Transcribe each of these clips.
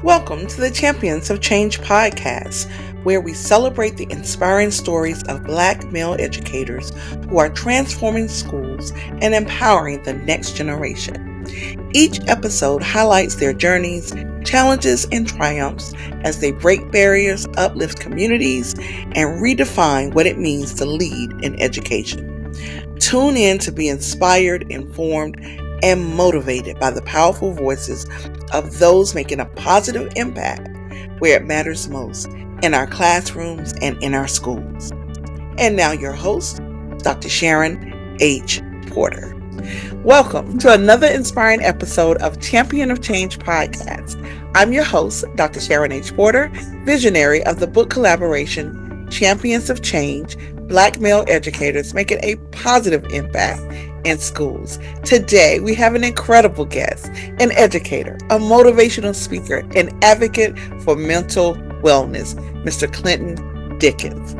Welcome to the Champions of Change podcast, where we celebrate the inspiring stories of Black male educators who are transforming schools and empowering the next generation. Each episode highlights their journeys, challenges, and triumphs as they break barriers, uplift communities, and redefine what it means to lead in education. Tune in to be inspired, informed, and motivated by the powerful voices of those making a positive impact where it matters most, in our classrooms and in our schools. And now your host, Dr. Sharon H. Porter. Welcome to another inspiring episode of Champion of Change podcast. I'm your host, Dr. Sharon H. Porter, visionary of the book collaboration Champions of Change, Black Male Educators Making a Positive Impact in Schools. Today, we have an incredible guest, an educator, a motivational speaker, an advocate for mental wellness, Mr. Clinton Dickens.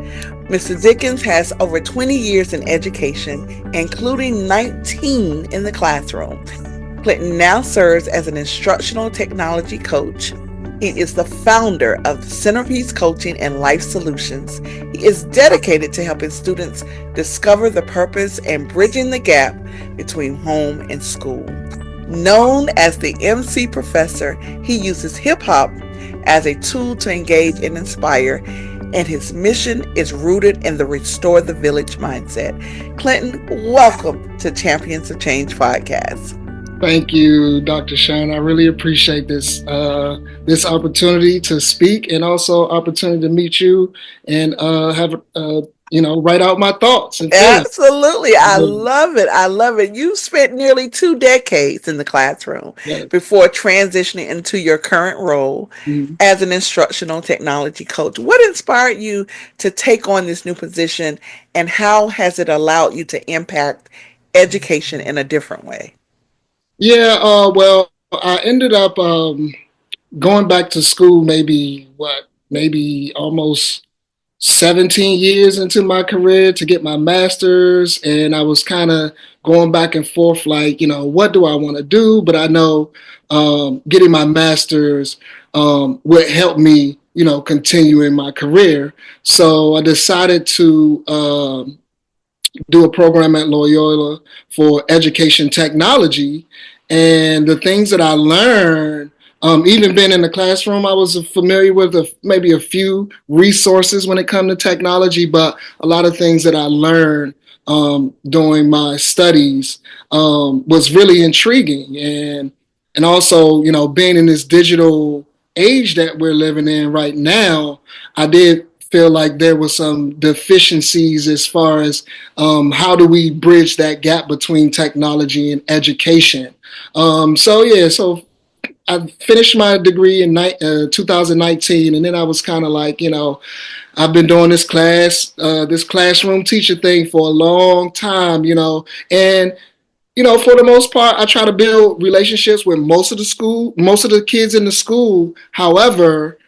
Mr. Dickens has over 20 years in education, including 19 in the classroom. Clinton now serves as an instructional technology coach. He is the founder of CenterPeace Coaching and Life Solutions. He is dedicated to helping students discover the purpose and bridging the gap between home and school. Known as the MC Professor, he uses hip-hop as a tool to engage and inspire, and his mission is rooted in the Restore the Village mindset. Clinton, welcome to Champions of Change podcast. Thank you, Dr. Sharon. I really appreciate this opportunity to speak, and also opportunity to meet you and write out my thoughts and feelings. Absolutely. I love it. I love it. You spent nearly 2 decades in the classroom before transitioning into your current role as an instructional technology coach. What inspired you to take on this new position, and how has it allowed you to impact education in a different way? Well, I ended up going back to school maybe almost 17 years into my career to get my master's, and I was kind of going back and forth like, what do I want to do? But I know getting my master's would help me, continue in my career. So I decided to do a program at Loyola for education technology. And the things that I learned, even being in the classroom, I was familiar with maybe a few resources when it comes to technology, but a lot of things that I learned during my studies was really intriguing. And also, being in this digital age that we're living in right now, I did feel like there was some deficiencies as far as how do we bridge that gap between technology and education. So I finished my degree in 2019, and then I was kind of like, I've been doing this classroom teacher thing for a long time, and for the most part, I try to build relationships with most of the kids in the school. However,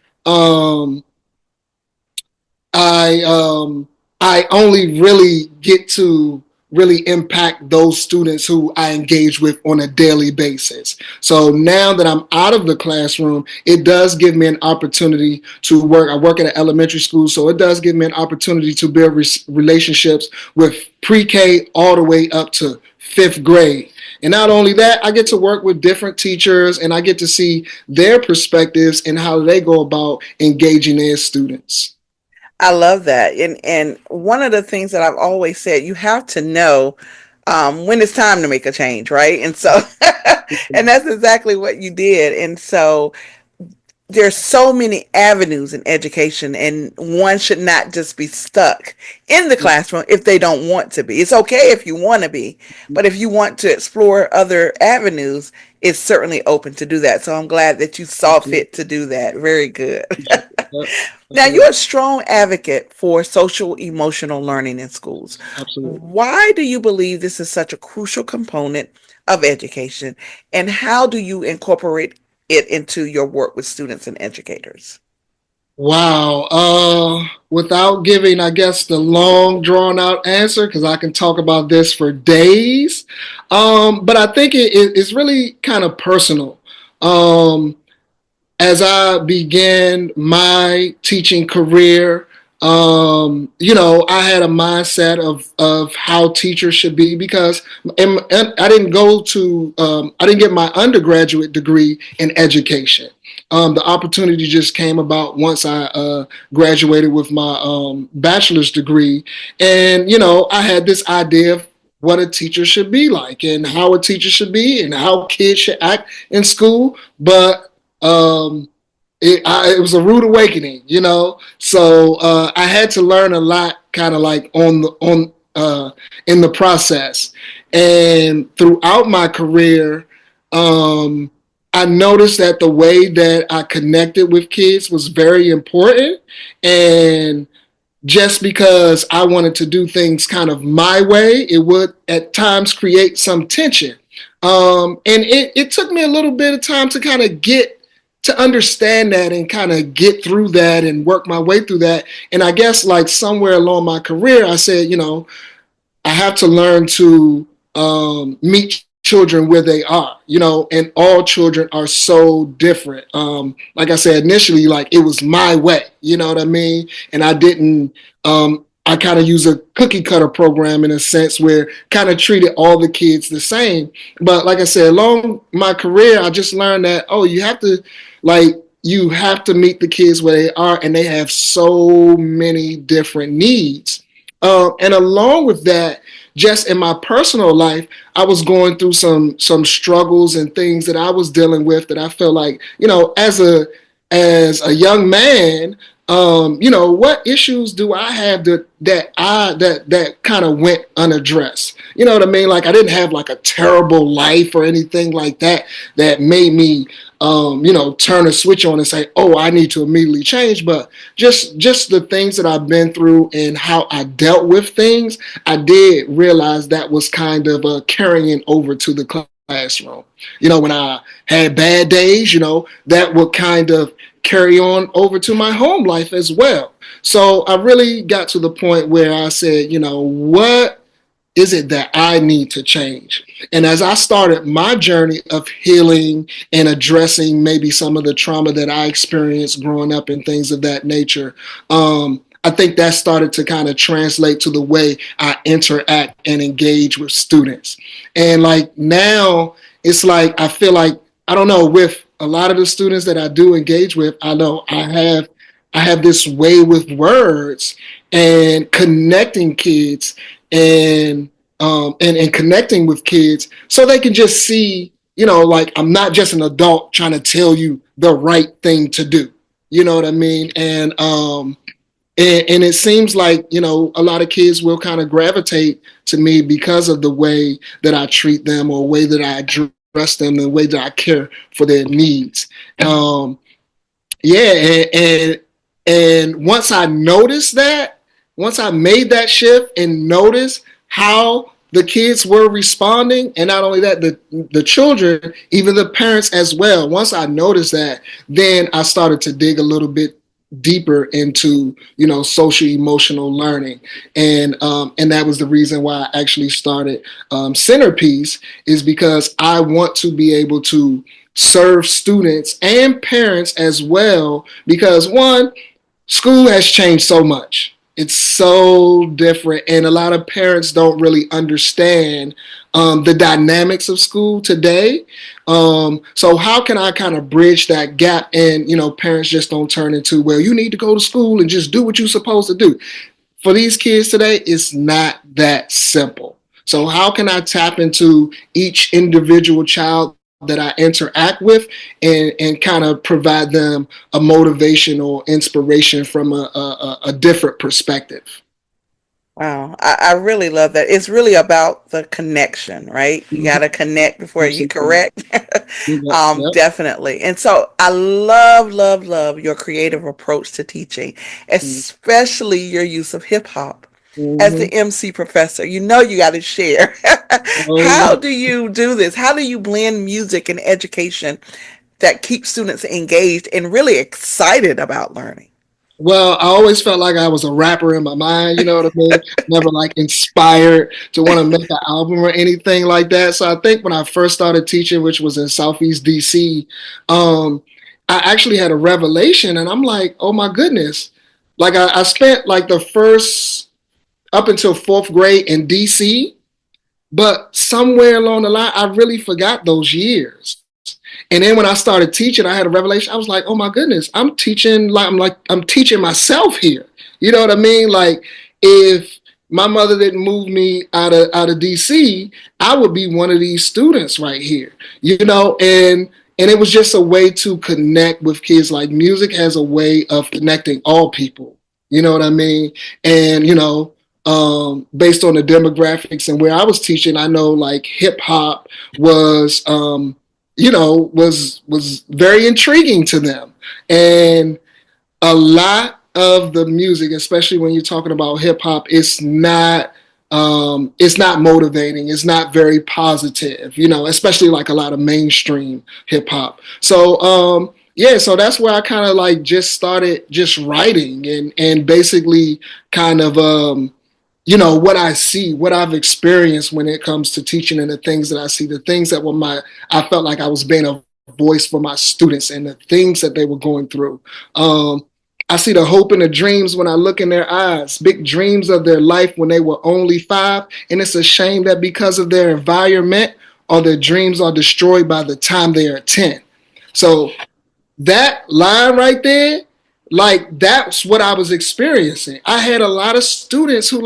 I only really get to really impact those students who I engage with on a daily basis. So now that I'm out of the classroom, it does give me an opportunity to work. I work at an elementary school, so it does give me an opportunity to build relationships with pre-K all the way up to 5th grade. And not only that, I get to work with different teachers, and I get to see their perspectives and how they go about engaging their students. I love that. And one of the things that I've always said, you have to know when it's time to make a change, right? And so, and that's exactly what you did. And so there's so many avenues in education, and one should not just be stuck in the classroom if they don't want to be. It's okay if you want to be, but if you want to explore other avenues, it's certainly open to do that. So I'm glad that you saw fit to do that. Very good. Now, you're a strong advocate for social emotional learning in schools. Absolutely. Why do you believe this is such a crucial component of education, and how do you incorporate it into your work with students and educators? Wow. Without giving, I guess, the long drawn out answer, because I can talk about this for days. But I think it's really kind of personal. as I began my teaching career, I had a mindset of how teachers should be because I didn't I didn't get my undergraduate degree in education. The opportunity just came about once I graduated with my bachelor's degree. And, I had this idea of what a teacher should be like and how a teacher should be and how kids should act in school. But it was a rude awakening, So I had to learn a lot, kind of like in the process, and throughout my career, um, I noticed that the way that I connected with kids was very important, and just because I wanted to do things kind of my way, it would at times create some tension. And it took me a little bit of time to kind of get to understand that and kind of get through that and work my way through that. And I guess like somewhere along my career, I said, I have to learn to meet children where they are, and all children are so different. Like I said, initially, like it was my way, you know what I mean? And I didn't, I kind of use a cookie cutter program in a sense where kind of treated all the kids the same. But like I said, along my career, I just learned that, like, you have to meet the kids where they are, and they have so many different needs. And along with that, just in my personal life, I was going through some struggles and things that I was dealing with that I felt like, as a young man, what issues do I have that kind of went unaddressed? You know what I mean? Like I didn't have like a terrible life or anything like that that made me turn a switch on and say, oh, I need to immediately change. But just the things that I've been through and how I dealt with things, I did realize that was kind of carrying over to the classroom. When I had bad days, that would kind of carry on over to my home life as well. So I really got to the point where I said, what is it that I need to change? And as I started my journey of healing and addressing maybe some of the trauma that I experienced growing up and things of that nature, I think that started to kind of translate to the way I interact and engage with students. And like now, it's like I feel like, I don't know, with a lot of the students that I do engage with, I know I have this way with words and connecting kids and connecting with kids so they can just see, like I'm not just an adult trying to tell you the right thing to do. You know what I mean? And it seems like, a lot of kids will kind of gravitate to me because of the way that I treat them or the way that I address them, the way that I care for their needs. Yeah, and once I made that shift and noticed how the kids were responding, and not only that, the children, even the parents as well. Once I noticed that, then I started to dig a little bit deeper into social emotional learning, and that was the reason why I actually started CenterPeace, is because I want to be able to serve students and parents as well, because one, school has changed so much. It's so different, and a lot of parents don't really understand the dynamics of school today. So how can I kind of bridge that gap? And parents just don't turn into, well, you need to go to school and just do what you're supposed to do. For these kids today, it's not that simple. So how can I tap into each individual child that I interact with and kind of provide them a motivation or inspiration from a different perspective? Wow, I really love that. It's really about the connection, right? You got Mm-hmm. to connect before you Absolutely. correct. Yep. Yep. Definitely. And so I love, love, love your creative approach to teaching, especially your use of hip hop. As Mm-hmm. the MC professor, you got to share. Oh How yeah. do you do this? How do you blend music and education that keeps students engaged and really excited about learning? Well, I always felt like I was a rapper in my mind, you know what I mean? Never like inspired to want to make an album or anything like that. So I think when I first started teaching, which was in Southeast DC, um, I actually had a revelation, and I'm like, oh my goodness. Like I spent like the first up until fourth grade in DC, but somewhere along the line, I really forgot those years. And then when I started teaching, I had a revelation. I was like, "Oh my goodness, I'm teaching myself here." You know what I mean? Like, if my mother didn't move me out of DC, I would be one of these students right here. You know, and it was just a way to connect with kids. Like, music has a way of connecting all people. You know what I mean? And based on the demographics and where I was teaching, I know like hip hop was was very intriguing to them. And a lot of the music, especially when you're talking about hip hop, it's not motivating. It's not very positive, especially like a lot of mainstream hip hop. So yeah, so that's where I kind of like just started just writing and basically kind of what I see, what I've experienced when it comes to teaching, and the things that I see, the things that were I felt like I was being a voice for my students and the things that they were going through. Um, I see the hope and the dreams when I look in their eyes, big dreams of their life when they were only 5. And it's a shame that because of their environment, all their dreams are destroyed by the time they are 10. So that line right there, like that's what I was experiencing. I had a lot of students who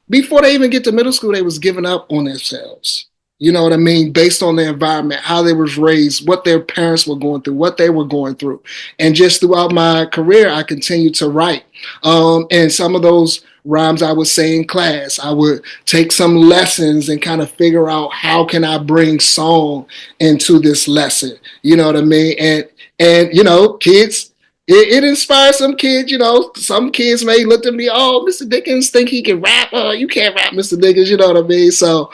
before they even get to middle school, they was giving up on themselves. You know what I mean? Based on their environment, how they was raised, what their parents were going through, what they were going through. And just throughout my career, I continued to write. And some of those rhymes I would say in class, I would take some lessons and kind of figure out how can I bring song into this lesson. You know what I mean? And kids, it inspires some kids. Some kids may look at me, oh, Mr. Dickens think he can rap. You can't rap, Mr. Dickens. You know what I mean? So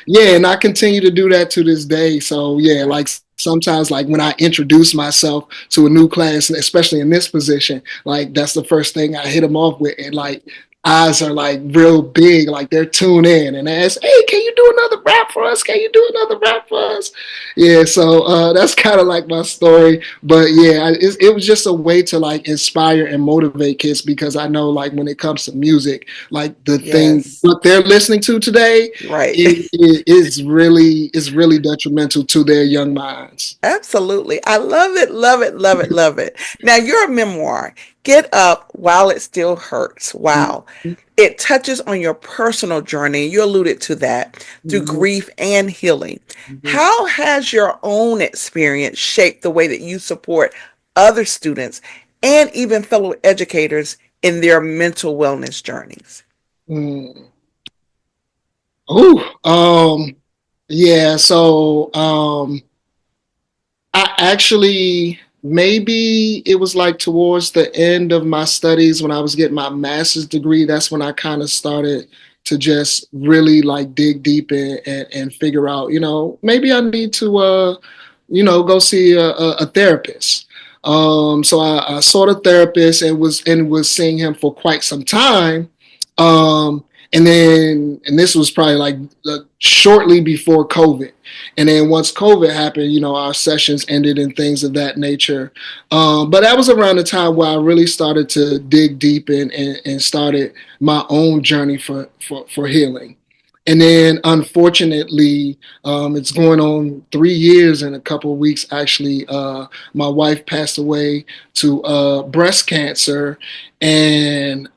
yeah, and I continue to do that to this day. So yeah, like sometimes like when I introduce myself to a new class, especially in this position, like that's the first thing I hit them off with, and like eyes are like real big, like they're tuned in and they ask, hey, can you do another rap for us? Can you do another rap for us? Yeah, so that's kind of like my story. But yeah, it was just a way to like inspire and motivate kids, because I know like when it comes to music, like the thing Yes. what they're listening to today Right. is really detrimental to their young minds. Absolutely. I love it, love it, love it, love it. Now, your memoir, Get Up While It Still Hurts. Wow. It touches on your personal journey. You alluded to that through Mhm, grief and healing. mhm, How has your own experience shaped the way that you support other students and even fellow educators in their mental wellness journeys? mm. Oh, yeah. So, I actually maybe it was like towards the end of my studies when I was getting my master's degree. That's when I kind of started to just really like dig deep and figure out, maybe I need to, go see a therapist. So I saw the therapist and was seeing him for quite some time. And this was probably like shortly before COVID. And then once COVID happened, our sessions ended and things of that nature. But that was around the time where I really started to dig deep and started my own journey for healing. And then, unfortunately, it's going on 3 years in a couple of weeks. Actually, my wife passed away to breast cancer, and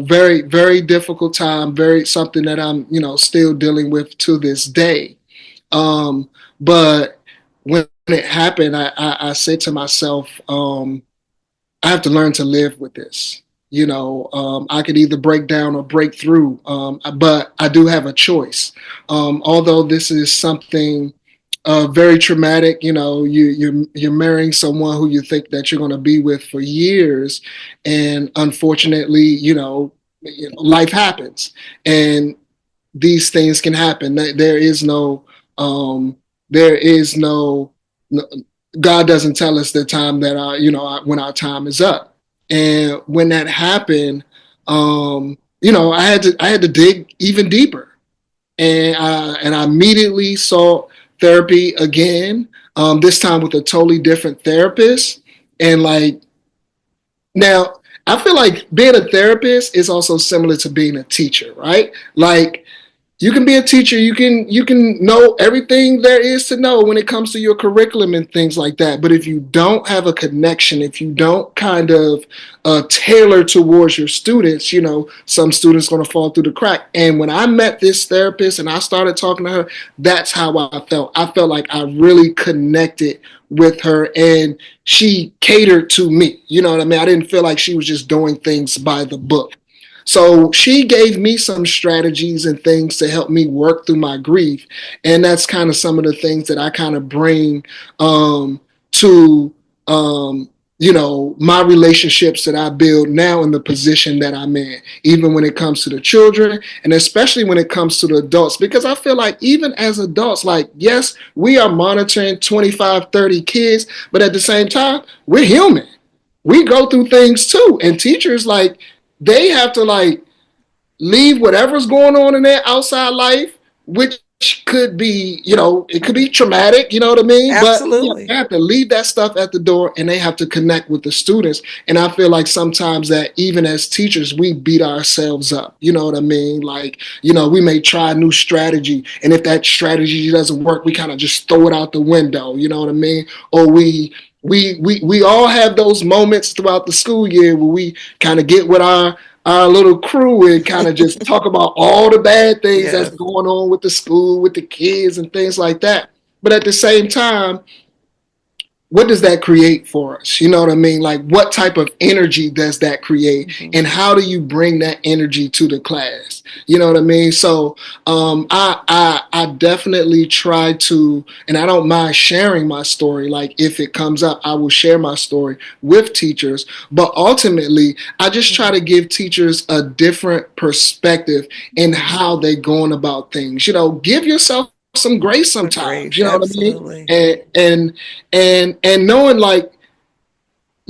very very difficult time. Very something that I'm still dealing with to this day. But when it happened, I said to myself, I have to learn to live with this. I could either break down or break through, but I do have a choice. Although this is something very traumatic, you're marrying someone who you think that you're going to be with for years, and unfortunately, life happens, and these things can happen. Um, there is no, God doesn't tell us the time that when our time is up. And when that happened, I had to dig even deeper, and I immediately sought therapy again. this time with a totally different therapist. And like now, I feel like being a therapist is also similar to being a teacher, right? Like you can be a teacher, you can know everything there is to know when it comes to your curriculum and things like that, but if you don't have a connection, if you don't kind of tailor towards your students, some students going to fall through the crack. And when I met this therapist and I started talking to her, that's how I felt like I really connected with her, and she catered to me. You know what I mean? I didn't feel like she was just doing things by the book. So she gave me some strategies and things to help me work through my grief. And that's kind of some of the things that I kind of bring to, my relationships that I build now in the position that I'm in, even when it comes to the children and especially when it comes to the adults. Because I feel like even as adults, like, yes, we are monitoring 25, 30 kids, but at the same time, we're human. We go through things too. And teachers, like, they have to like leave whatever's going on in their outside life, which could be, it could be traumatic, you know what I mean? But yeah, they Absolutely. have to leave that stuff at the door and they have to connect with the students. And I feel like sometimes that even as teachers, we beat ourselves up. You know what I mean? Like, we may try a new strategy. And if that strategy doesn't work, we kind of just throw it out the window. You know what I mean? Or we all have those moments throughout the school year where we kind of get with our little crew and kind of just talk about all the bad things that's Yes. going on with the school, with the kids and things like that. But at the same time, what does that create for us? You know what I mean? Like, what type of energy does that create? Mhm. And how do you bring that energy to the class? You know what I mean? So I definitely try to, and I don't mind sharing my story. Like, if it comes up, I will share my story with teachers. But ultimately, I just try to give teachers a different perspective in Mhm. how they're going about things. Give yourself some grace The sometimes. grace, You know what I mean? absolutely. And knowing like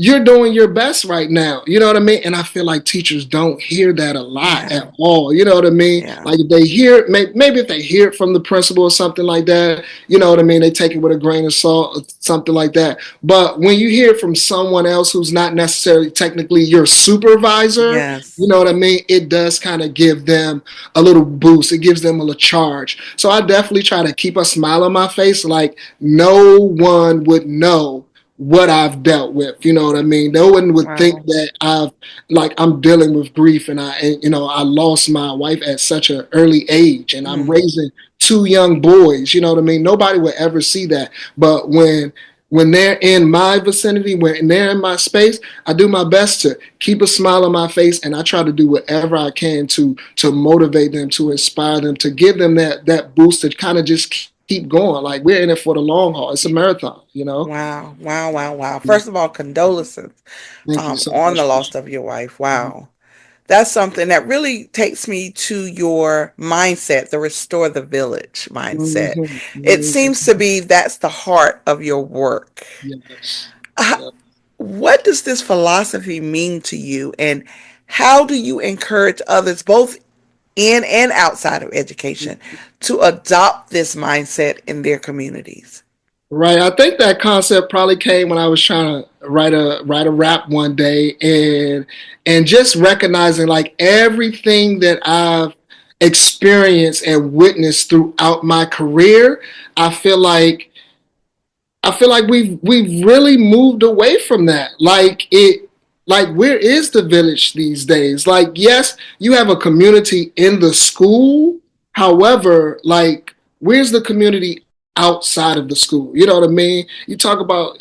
you're doing your best right now. You know what I mean? And I feel like teachers don't hear that a lot Yeah, at all. You know what I mean? yeah. Like if they hear, maybe if they hear it from the principal or something like that, you know what I mean? They take it with a grain of salt or something like that. But when you hear it from someone else who's not necessarily technically your supervisor, you Yes. know what I mean? It does kind of give them a little boost. It gives them a little charge. So I definitely try to keep a smile on my face. Like no one would know what I've dealt with. You know what I mean? No one would think Wow. that I'm dealing with grief and I lost my wife at such an early age and I'm Mm. raising two young boys. You know what I mean? Nobody would ever see that. But when they're in my vicinity, when they're in my space, I do my best to keep a smile on my face and I try to do whatever I can to motivate them, to inspire them, to give them that boost to kind of just keep going. Like we're in it for the long haul. It's a marathon. Wow. Wow. Wow. Wow. First of all, condolences Thank you so on the much. loss of your wife. Wow. That's something that really takes me to your mindset, the restore the village mindset. Mhm, It seems mhm. to be that's the heart of your work. Yes. Uh, Yeah. What does this philosophy mean to you, and how do you encourage others, both in and outside of education, to adopt this mindset in their communities? Right. I think that concept probably came when I was trying to write a rap one day and just recognizing like everything that I've experienced and witnessed throughout my career. I feel like we've really moved away from that. Like where is the village these days? Like yes, you have a community in the school. However, like where's the community outside of the school? You know what I mean? You talk about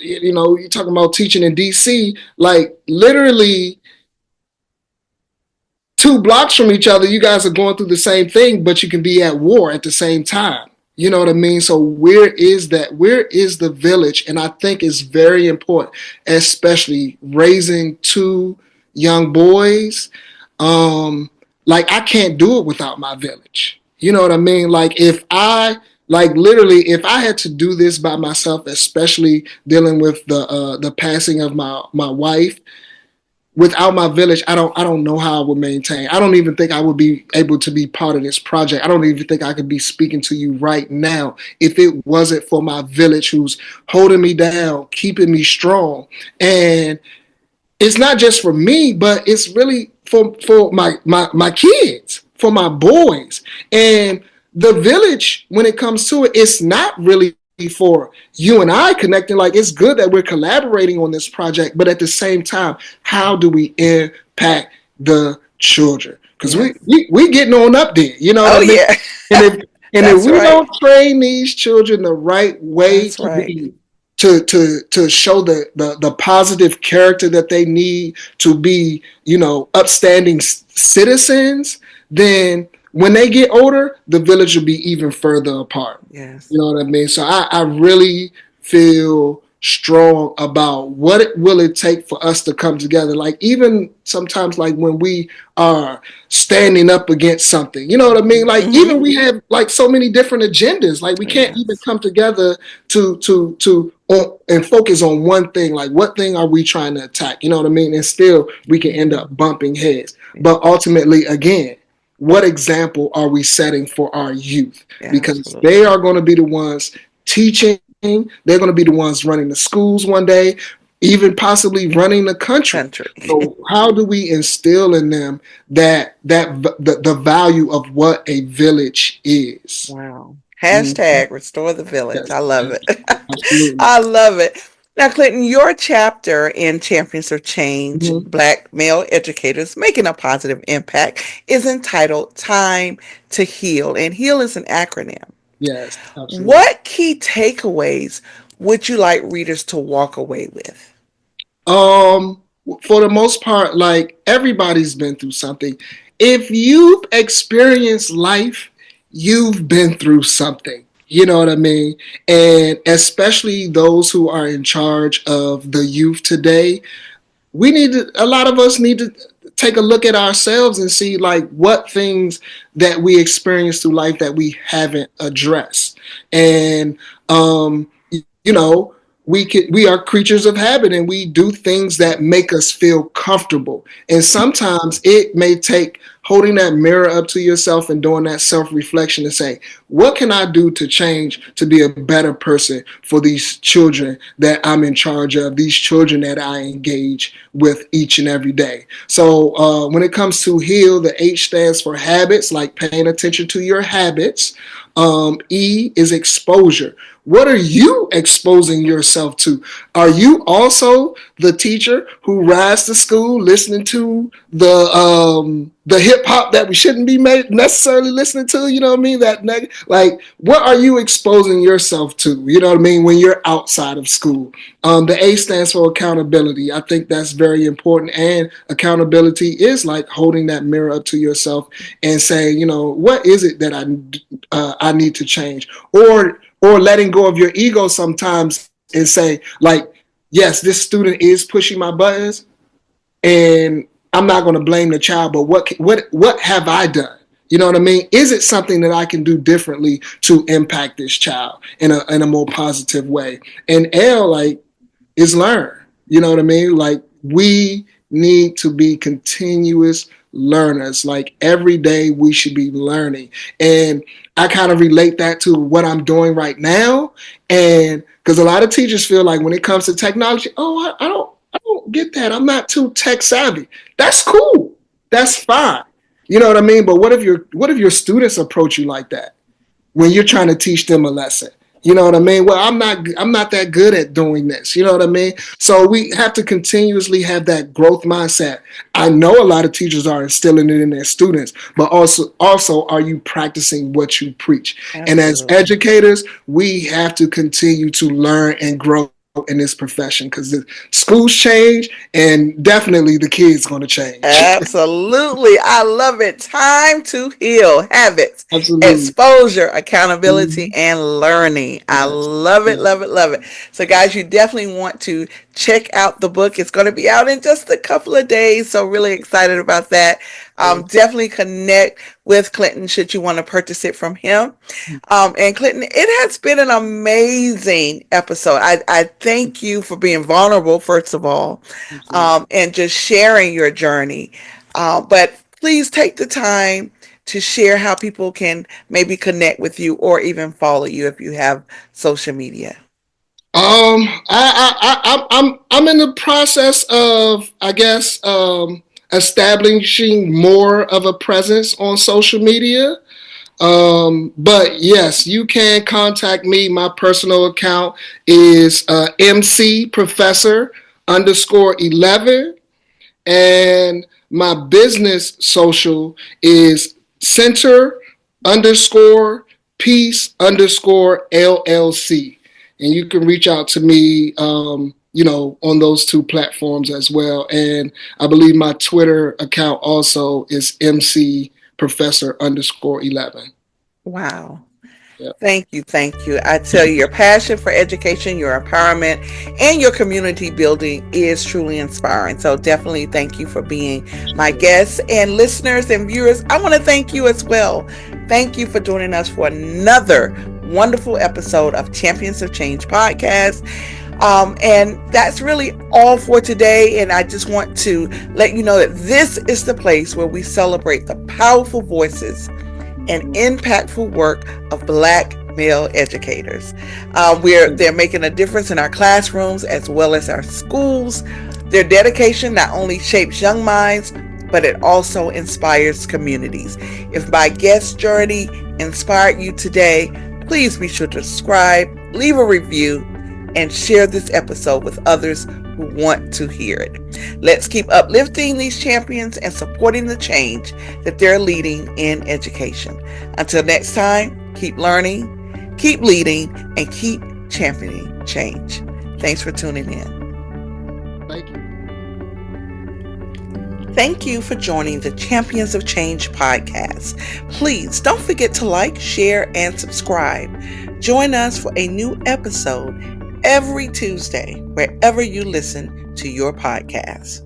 teaching in DC, like literally 2 blocks from each other, you guys are going through the same thing, but you can be at war at the same time. You know what I mean? So where is that? Where is the village? And I think it's very important, especially raising two young boys. Um, like I can't do it without my village. You know what I mean? Like literally, if I had to do this by myself, especially dealing with the passing of my wife, without my village, I don't know how I would maintain. I don't even think I would be able to be part of this project. I don't even think I could be speaking to you right now if it wasn't for my village who's holding me down, keeping me strong. And it's not just for me, but it's really for my kids, for my boys. And the village, when it comes to it, it's not really for you and I connecting. Like, it's good that we're collaborating on this project, but at the same time, how do we impact the children? Because Yes. we getting on up there, you know what Oh I mean? yeah. And if That's we right. don't train these children the right way That's to right. be to show the positive character that they need to be, upstanding citizens, then when they get older, the village will be even further apart. You Yes. know what I mean? So I really feel strong about what it will it take for us to come together. Like, even sometimes, like when we are standing up against something, you know what I mean? Like, Mm-hmm. even we have like so many different agendas. Like, we can't even Yes. come together and focus on one thing. Like, what thing are we trying to attack? You know what I mean? And still we can end Mm-hmm. up bumping heads. Yeah. But ultimately, again, what example are we setting for our youth? Because they Absolutely. are going to be the ones teaching. They're going to be the ones running the schools one day, even possibly running the country. Country. So how do we instill in them the value of what a village is? Wow. Mhm. Hashtag restore the village. Yes, I love yes, it. absolutely. I love it. Now, Clinton, your chapter in Champions of Change, Mhm. Black Male Educators Making a Positive Impact, is entitled Time to Heal. And HEAL is an acronym. Yes, absolutely. What key takeaways would you like readers to walk away with? Um, for the most part, like, everybody's been through something. If you've experienced life, you've been through something. You know what I mean? And especially those who are in charge of the youth today, a lot of us need to take a look at ourselves and see, like, what things that we experience through life that we haven't addressed. And you know, we are creatures of habit, and we do things that make us feel comfortable. And sometimes it may take holding that mirror up to yourself and doing that self-reflection to say, what can I do to change to be a better person for these children that I'm in charge of, these children that I engage with each and every day. So when it comes to heal, the H stands for habits, like paying attention to your habits. E is exposure. What are you exposing yourself to? Are you also the teacher who rides to school listening to the hip hop that we shouldn't be necessarily listening to? You know what I mean? Like, what are you exposing yourself to? You know what I mean? When you're outside of school. The A stands for accountability. I think that's very important. And accountability is like holding that mirror up to yourself and saying, what is it that I need to change, or letting go of your ego sometimes and say, like, yes, this student is pushing my buttons, and I'm not going to blame the child, but what have I done? You know what I mean? Is it something that I can do differently to impact this child in a more positive way? And L, like, is learn. You know what I mean? Like, we need to be continuous learners. Like, every day we should be learning. And I kind of relate that to what I'm doing right now. And because a lot of teachers feel like when it comes to technology, oh, I don't get that. I'm not too tech savvy. That's cool. That's fine. You know what I mean? But what if your students approach you like that when you're trying to teach them a lesson? You know what I mean? Well, I'm not that good at doing this. You know what I mean? So we have to continuously have that growth mindset. I know a lot of teachers are instilling it in their students, but also are you practicing what you preach? And as Absolutely. educators, we have to continue to learn and grow in this profession, because the schools change, and definitely the kids going to change. Absolutely. I love it. Time to heal habits, Absolutely. exposure, accountability, Mhm. and learning. I Yes. love it, Yes. love it, love it. So, guys, you definitely want to check out the book. It's going to be out in just a couple of days. So, really excited about that. Definitely connect with Clinton should you want to purchase it from him. And Clinton, it has been an amazing episode. I thank you for being vulnerable, first of all, and just sharing your journey. But please take the time to share how people can maybe connect with you or even follow you if you have social media. I'm in the process of, I guess, establishing more of a presence on social media. But yes, you can contact me. My personal account is MC Professor _11, and my business social is Center_Peace_LLC. And you can reach out to me, on those two platforms as well. And I believe my Twitter account also is MC Professor _11. Wow. Yep. Thank you. Thank you. I tell you, your passion for education, your empowerment, and your community building is truly inspiring. So definitely thank you for being my guests, and listeners and viewers. I want to thank you as well. Thank you for joining us for another wonderful episode of Champions of Change podcast. And that's really all for today. And I just want to let you know that this is the place where we celebrate the powerful voices and impactful work of Black male educators. They're making a difference in our classrooms as well as our schools. Their dedication not only shapes young minds, but it also inspires communities. If my guest journey inspired you today, please be sure to subscribe, leave a review, and share this episode with others who want to hear it. Let's keep uplifting these champions and supporting the change that they're leading in education. Until next time, keep learning, keep leading, and keep championing change. Thanks for tuning in. Thank you. Thank you for joining the Champions of Change podcast. Please don't forget to like, share, and subscribe. Join us for a new episode every Tuesday, wherever you listen to your podcast.